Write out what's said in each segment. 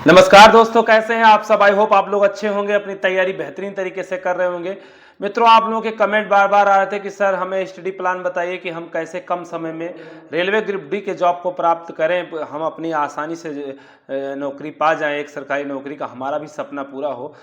नमस्कार दोस्तों, कैसे हैं आप सब। आई होप आप लोग अच्छे होंगे, अपनी तैयारी बेहतरीन तरीके से कर रहे होंगे। मित्रों, आप लोगों के कमेंट बार बार आ रहे थे कि सर हमें स्टडी प्लान बताइए कि हम कैसे कम समय में रेलवे ग्रुप डी के जॉब को प्राप्त करें, हम अपनी आसानी से नौकरी पा जाएं, एक सरकारी नौकरी का हमारा भी सपना पूरा हो।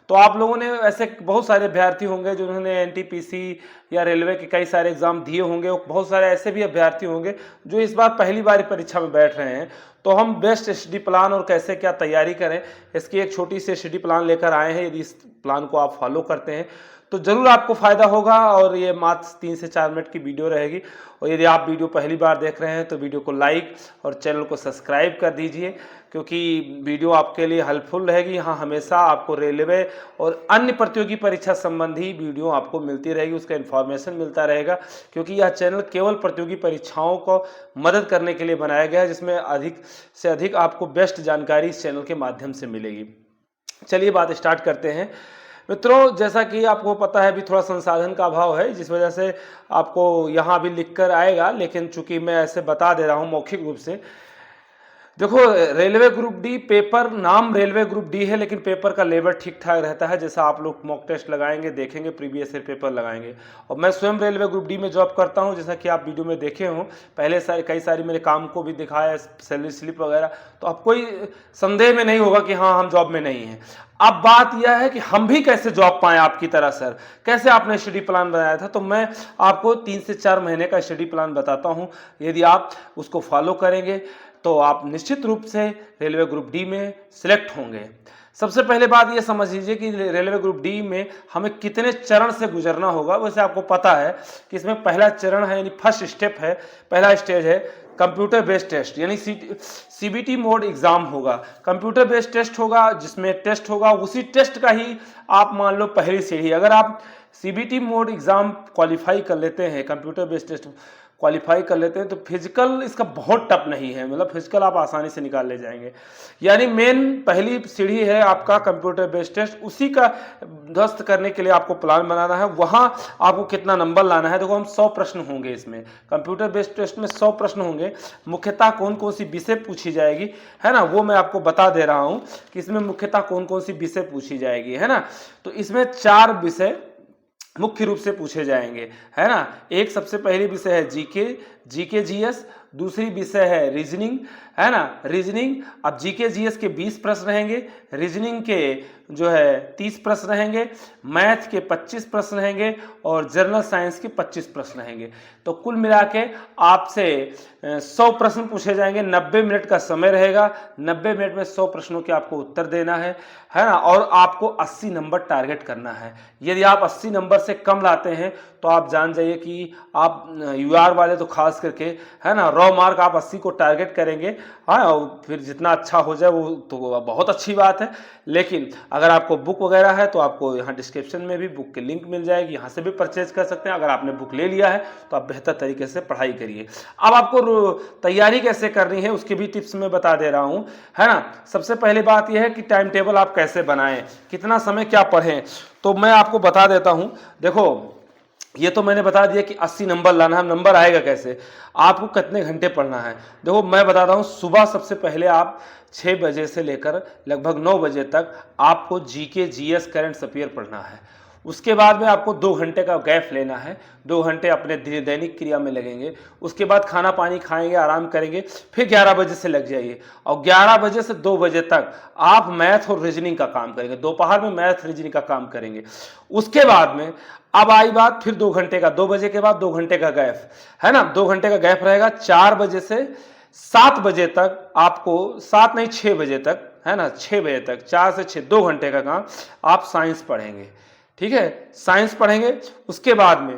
तो आप लोगों ने ऐसे बहुत सारे अभ्यर्थी होंगे जिन्होंने एनटीपीसी या रेलवे के कई सारे एग्जाम दिए होंगे, बहुत सारे ऐसे भी अभ्यर्थी होंगे जो इस बार पहली बार परीक्षा में बैठ रहे हैं। तो हम बेस्ट स्टडी प्लान और कैसे क्या तैयारी करें, इसकी एक छोटी सी स्टडी प्लान लेकर आए हैं। यदि इस प्लान को आप फॉलो करते हैं तो ज़रूर आपको फ़ायदा होगा और ये मात्र 3 से 4 मिनट की वीडियो रहेगी। और यदि आप वीडियो पहली बार देख रहे हैं तो वीडियो को लाइक और चैनल को सब्सक्राइब कर दीजिए, क्योंकि वीडियो आपके लिए हेल्पफुल रहेगी। यहाँ हमेशा आपको रेलवे और अन्य प्रतियोगी परीक्षा संबंधी वीडियो आपको मिलती रहेगी, उसका इन्फॉर्मेशन मिलता रहेगा, क्योंकि यह चैनल केवल प्रतियोगी परीक्षाओं को मदद करने के लिए बनाया गया है, जिसमें अधिक से अधिक आपको बेस्ट जानकारी इस चैनल के माध्यम से मिलेगी। चलिए बात स्टार्ट करते हैं। मित्रों, जैसा कि आपको पता है, अभी थोड़ा संसाधन का अभाव है, जिस वजह से आपको यहाँ भी लिख कर आएगा, लेकिन चूंकि मैं ऐसे बता दे रहा हूँ मौखिक रूप से। देखो, रेलवे ग्रुप डी पेपर, नाम रेलवे ग्रुप डी है, लेकिन पेपर का लेवल ठीक ठाक रहता है। जैसा आप लोग मॉक टेस्ट लगाएंगे, देखेंगे, प्रीवियस ईयर पेपर लगाएंगे। और मैं स्वयं रेलवे ग्रुप डी में जॉब करता हूं, जैसा कि आप वीडियो में देखे हों। पहले कई सारी मेरे काम को भी दिखाया, सैलरी स्लिप वगैरह। तो अब कोई संदेह में नहीं होगा कि हाँ हम जॉब में नहीं हैं। अब बात यह है कि हम भी कैसे जॉब पाएं आपकी तरह। सर, कैसे आपने स्टडी प्लान बनाया था? तो मैं आपको 3 से 4 महीने का स्टडी प्लान बताता हूं। यदि आप उसको फॉलो करेंगे तो आप निश्चित रूप से रेलवे ग्रुप डी में सिलेक्ट होंगे। सबसे पहले बात यह समझ लीजिए कि रेलवे ग्रुप डी में हमें कितने चरण से गुजरना होगा। वैसे आपको पता है कि इसमें पहला चरण है, यानी फर्स्ट स्टेप है, पहला स्टेज है कंप्यूटर बेस्ड टेस्ट, यानी सीबीटी मोड एग्जाम होगा। कंप्यूटर बेस्ड टेस्ट होगा, जिसमें टेस्ट होगा, उसी टेस्ट का ही आप मान लो पहली सीढ़ी। अगर आप सीबीटी मोड एग्जाम क्वालिफाई कर लेते हैं, कंप्यूटर बेस्ड टेस्ट क्वालिफाई कर लेते हैं, तो फिजिकल इसका बहुत टफ नहीं है, मतलब फिजिकल आप आसानी से निकाल ले जाएंगे। यानी मेन पहली सीढ़ी है आपका कंप्यूटर बेस्ड टेस्ट, उसी का ध्वस्त करने के लिए आपको प्लान बनाना है। वहां आपको कितना नंबर लाना है? देखो, हम 100 प्रश्न होंगे इसमें, कंप्यूटर बेस्ड टेस्ट में 100 प्रश्न होंगे। मुख्यतः कौन कौन सी विषय पूछी जाएगी, है ना, वो मैं आपको बता दे रहा हूं कि इसमें मुख्यतः कौन कौन सी विषय पूछी जाएगी, है ना। तो इसमें 4 विषय मुख्य रूप से पूछे जाएंगे, है ना। एक सबसे पहली विषय है जीके जीएस, दूसरी विषय है रीजनिंग, है ना, रीजनिंग। अब जीके जीएस के 20 प्रश्न रहेंगे, रीजनिंग के जो है 30 प्रश्न रहेंगे, मैथ के 25 प्रश्न रहेंगे और जनरल साइंस के 25 प्रश्न रहेंगे। तो कुल मिला के आपसे 100 प्रश्न पूछे जाएंगे। 90 मिनट का समय रहेगा। 90 मिनट में 100 प्रश्नों के आपको उत्तर देना है ना। और आपको 80 नंबर टारगेट करना है। यदि आप 80 नंबर से कम लाते हैं तो आप जान जाइए कि आप यूआर वाले तो खास करके, है ना, रॉ मार्क आप 80 को टारगेट करेंगे। हाँ, और फिर जितना अच्छा हो जाए वो तो बहुत अच्छी बात है। लेकिन अगर आपको बुक वगैरह है तो आपको यहाँ डिस्क्रिप्शन में भी बुक की लिंक मिल जाएगी, यहाँ से भी परचेज कर सकते हैं। अगर आपने बुक ले लिया है तो आप बेहतर तरीके से पढ़ाई करिए। अब आपको तैयारी कैसे करनी है उसकी भी टिप्स मैं बता दे रहा हूँ, है ना। सबसे पहली बात यह है कि टाइम टेबल आप कैसे बनाएं, कितना समय क्या पढ़ें, तो मैं आपको बता देता हूँ। देखो, ये तो मैंने बता दिया कि 80 नंबर लाना है। नंबर आएगा कैसे, आपको कितने घंटे पढ़ना है। देखो, मैं बताता हूँ। सुबह सबसे पहले आप 6 बजे से लेकर लगभग 9 बजे तक आपको जीके जीएस करंट अफेयर पढ़ना है। उसके बाद में आपको 2 घंटे का गैप लेना है। 2 घंटे अपने दैनिक क्रिया में लगेंगे। उसके बाद खाना पानी खाएंगे, आराम करेंगे, फिर 11 बजे से लग जाइए और 11 बजे से 2 बजे तक आप मैथ और रीजनिंग का काम करेंगे। दोपहर में मैथ रीजनिंग का काम करेंगे। उसके बाद में अब आई बात फिर 2 घंटे का, 2 बजे के बाद 2 घंटे का गैप, है ना, 2 घंटे का गैप रहेगा। 4 बजे से 7 बजे तक आपको, 7 नहीं 6 बजे तक, है ना, 6 बजे तक, 4 से 6, 2 घंटे का काम आप साइंस पढ़ेंगे। ठीक है, साइंस पढ़ेंगे। उसके बाद में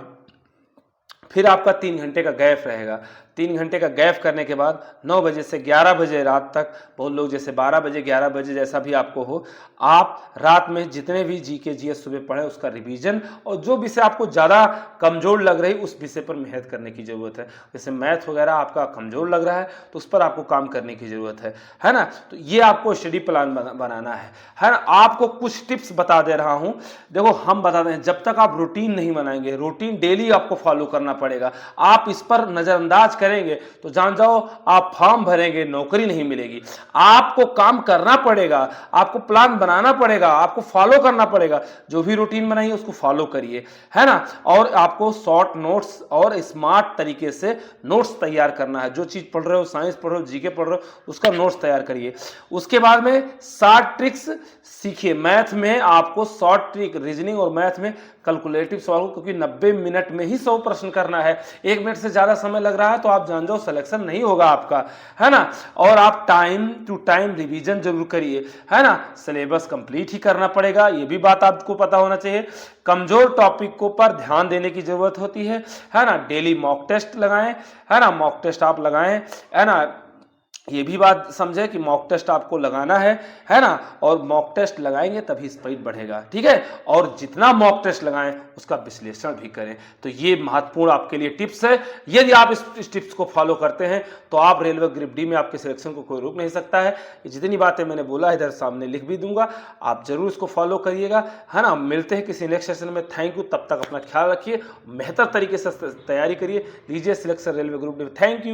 फिर आपका 3 घंटे का गैप रहेगा। 3 घंटे का गैप करने के बाद 9 बजे से 11 बजे रात तक, बहुत लोग जैसे 12 बजे 11 बजे जैसा भी आपको हो, आप रात में जितने भी जीके जीएस सुबह पढ़े उसका रिवीजन, और जो विषय आपको ज़्यादा कमजोर लग रही उस विषय पर मेहनत करने की ज़रूरत है। जैसे मैथ वगैरह आपका कमजोर लग रहा है तो उस पर आपको काम करने की ज़रूरत है ना। तो ये आपको स्टडी प्लान बनाना है ना। आपको कुछ टिप्स बता दे रहा हूँ। देखो, हम बताते हैं जब तक आप रूटीन नहीं बनाएंगे, रूटीन डेली आपको फॉलो करना पड़ेगा। आप इस पर नज़रअंदाज करें करेंगे तो जान जाओ आप फॉर्म भरेंगे, नौकरी नहीं मिलेगी। आपको काम करना पड़ेगा, आपको प्लान बनाना पड़ेगा, आपको फॉलो करना पड़ेगा। जो भी रूटीन बनाइए उसको फॉलो करिए, है ना। और आपको शॉर्ट नोट्स और स्मार्ट तरीके से नोट्स तैयार करना है। जो चीज पढ़ रहे हो, साइंस पढ़ रहे हो, जीके पढ़ रहे हो, उसका नोट्स तैयार करिए। उसके बाद में शॉर्ट ट्रिक्स सीखिए। मैथ में आपको शॉर्ट ट्रिक, रीजनिंग और मैथ में कैलकुलेटिव सवाल, क्योंकि 90 मिनट में ही 100 प्रश्न करना है। 1 मिनट से ज्यादा समय लग रहा है तो आप जान जाओ सिलेक्शन नहीं होगा आपका, है ना। और आप टाइम टू टाइम रिवीजन जरूर करिए, है ना। सिलेबस कंप्लीट ही करना पड़ेगा, ये भी बात आपको पता होना चाहिए। कमजोर टॉपिक को पर ध्यान देने की जरूरत होती है ना। डेली मॉक टेस्ट लगाएं, है ना। मॉक टेस्ट आप लगाएं, है ना। ये भी बात समझे कि मॉक टेस्ट आपको लगाना है ना। और मॉक टेस्ट लगाएंगे तभी स्पीड बढ़ेगा, ठीक है। और जितना मॉक टेस्ट लगाएं उसका विश्लेषण भी करें। तो ये महत्वपूर्ण आपके लिए टिप्स है। यदि आप इस टिप्स को फॉलो करते हैं तो आप रेलवे ग्रुप डी में आपके सिलेक्शन को कोई रोक नहीं सकता है। जितनी बातें मैंने बोला इधर सामने लिख भी दूंगा, आप जरूर इसको फॉलो करिएगा, है ना। मिलते हैं किसी नेक्स्ट सेशन में। Thank you. तब तक अपना ख्याल रखिए, बेहतर तरीके से तैयारी करिए, लीजिए selection railway group D. Thank you.